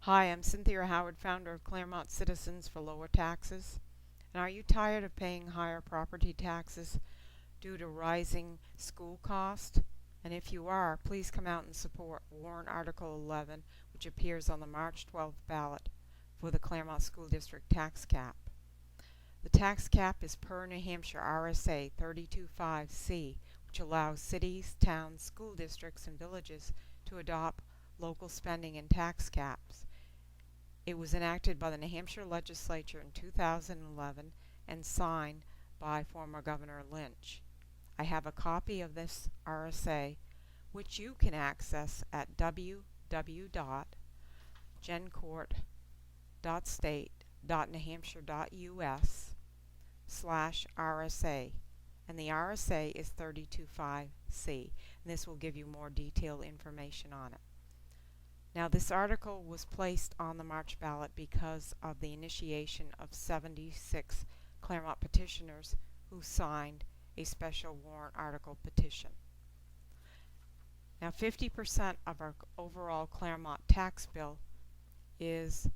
Hi, I'm Cynthia Howard, founder of Claremont Citizens for Lower Taxes. And are you tired of paying higher property taxes due to rising school cost? And if you are, please come out and support Warrant Article 11, which appears on the March 12th ballot for the Claremont School District Tax Cap. The tax cap is per New Hampshire RSA 325C, which allows cities, towns, school districts, and villages to adopt local spending and tax caps. It was enacted by the New Hampshire legislature in 2011 and signed by former Governor Lynch. I have a copy of this RSA, which you can access at www.gencourt.state.newhampshire.us/RSA, and the RSA is 325C, and this will give you more detailed information on it. Now, this article was placed on the March ballot because of the initiation of 76 Claremont petitioners who signed a special warrant article petition. Now, 50% of our overall Claremont tax bill is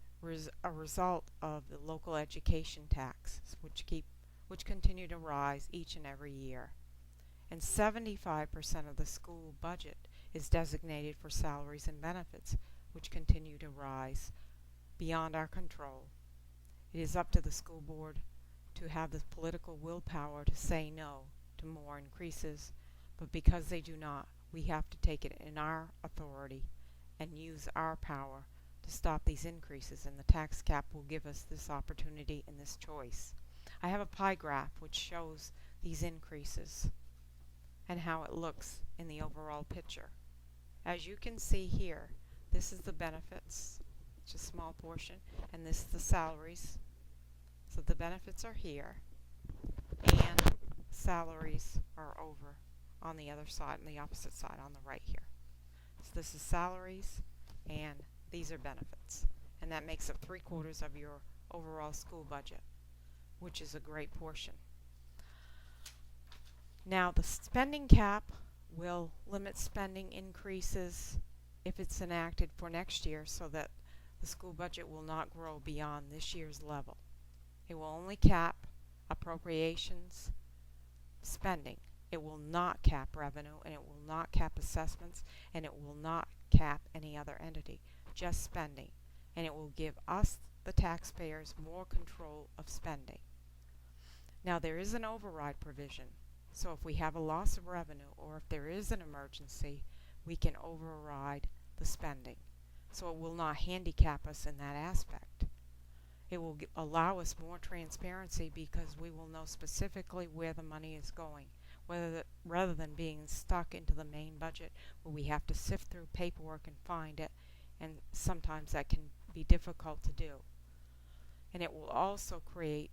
a result of the local education taxes, which continue to rise each and every year. And 75% of the school budget is designated for salaries and benefits, which continue to rise beyond our control. It is up to the school board to have the political willpower to say no to more increases, but because they do not, we have to take it in our authority and use our power to stop these increases, and the tax cap will give us this opportunity and this choice. I have a pie graph which shows these increases and how it looks in the overall picture. As you can see here, this is the benefits, it's a small portion, and this is the salaries. So the benefits are here, and salaries are over on the other side, on the opposite side, on the right here. So this is salaries, and these are benefits. And that makes up 3/4 of your overall school budget, which is a great portion. Now, the spending cap will limit spending increases if it's enacted for next year, so that the school budget will not grow beyond this year's level. It will only cap appropriations spending. It will not cap revenue, and it will not cap assessments, and it will not cap any other entity, just spending. And it will give us, the taxpayers, more control of spending. Now, there is an override provision. So if we have a loss of revenue, or if there is an emergency, we can override the spending. So it will not handicap us in that aspect. It will allow us more transparency because we will know specifically where the money is going, rather than being stuck into the main budget where we have to sift through paperwork and find it, and sometimes that can be difficult to do. And it will also create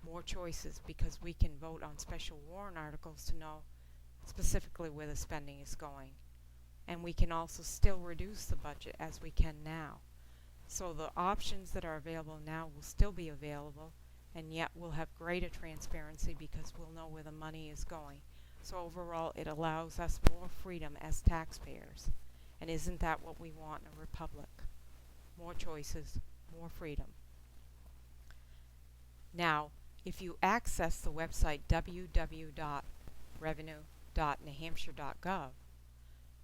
more choices because we can vote on special warrant articles to know specifically where the spending is going. And we can also still reduce the budget as we can now. So the options that are available now will still be available, and yet we'll have greater transparency because we'll know where the money is going. So overall, it allows us more freedom as taxpayers. And isn't that what we want in a republic? More choices, more freedom. Now, if you access the website www.revenue.newhampshire.gov,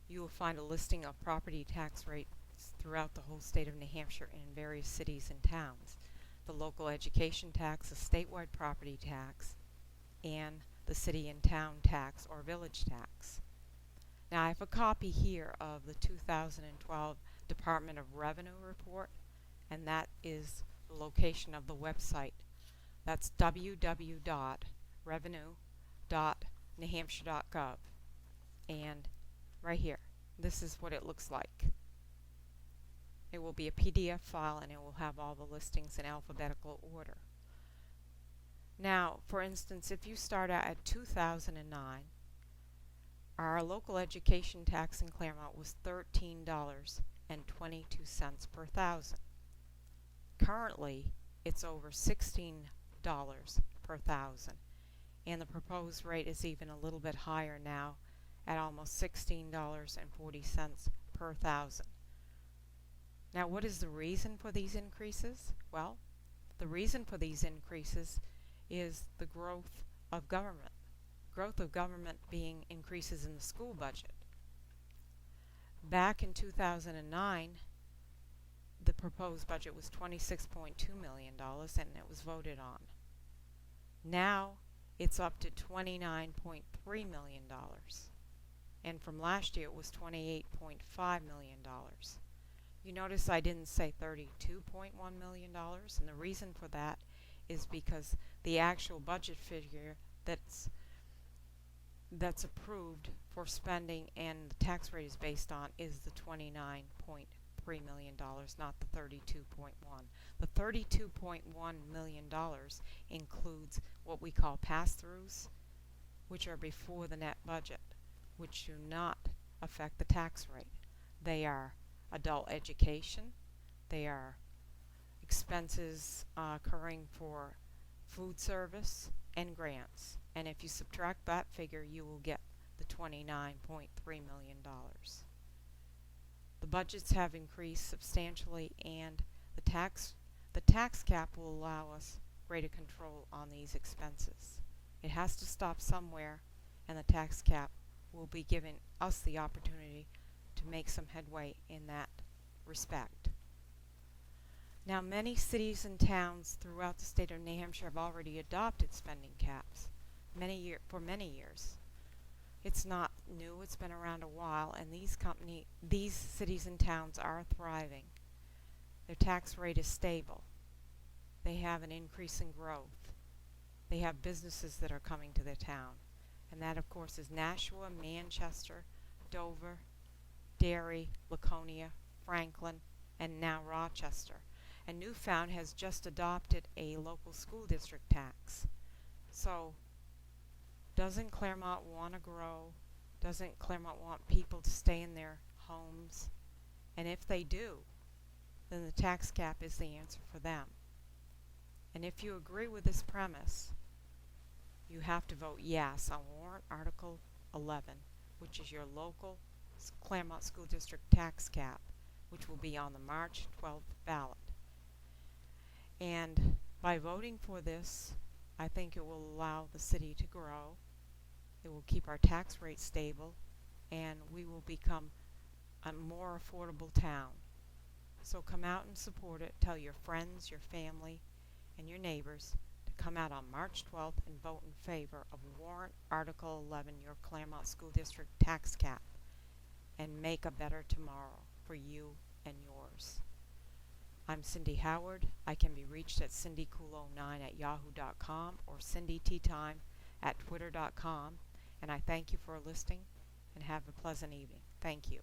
you will find a listing of property tax rates throughout the whole state of New Hampshire in various cities and towns. The local education tax, the statewide property tax, and the city and town tax or village tax. Now, I have a copy here of the 2012 Department of Revenue report, and that is the location of the website. That's www.revenue.newhampshire.gov. And right here, this is what it looks like. It will be a PDF file, and it will have all the listings in alphabetical order. Now, for instance, if you start out at 2009, our local education tax in Claremont was $13.22 per thousand. Currently, it's over $16 per thousand, and the proposed rate is even a little bit higher now at almost $16.40 per thousand. Now, what is the reason for these increases? Well, the reason for these increases is the growth of government. Growth of government being increases in the school budget. Back in 2009, the proposed budget was $26.2 million and it was voted on. Now it's up to $29.3 million. And from last year it was $28.5 million. You notice I didn't say $32.1 million, and the reason for that is because the actual budget figure that's approved for spending and the tax rate is based on is the $29.3 million, not the $32.1. The $32.1 million includes what we call pass-throughs, which are before the net budget, which do not affect the tax rate. They are adult education, they are expenses occurring for food service and grants. And if you subtract that figure, you will get the $29.3 million. The budgets have increased substantially, and the tax cap will allow us greater control on these expenses. It has to stop somewhere, and the tax cap will be giving us the opportunity to make some headway in that respect. Now, many cities and towns throughout the state of New Hampshire have already adopted spending caps for many years. It's not new, it's been around a while, and these cities and towns are thriving. Their tax rate is stable. They have an increase in growth. They have businesses that are coming to their town. And that, of course, is Nashua, Manchester, Dover, Derry, Laconia, Franklin, and now Rochester. And Newfound has just adopted a local school district tax. So, doesn't Claremont want to grow? Doesn't Claremont want people to stay in their homes? And if they do, then the tax cap is the answer for them. And if you agree with this premise, you have to vote yes on Warrant Article 11, which is your local Claremont School District tax cap, which will be on the March 12th ballot. And by voting for this, I think it will allow the city to grow, it will keep our tax rate stable, and we will become a more affordable town. So come out and support it. Tell your friends, your family, and your neighbors to come out on March 12th and vote in favor of Warrant Article 11, your Claremont School District tax cap, and make a better tomorrow for you and yours. I'm Cynthia Howard. I can be reached at cindycool09@yahoo.com or cindyteatime@twitter.com. And I thank you for listening and have a pleasant evening. Thank you.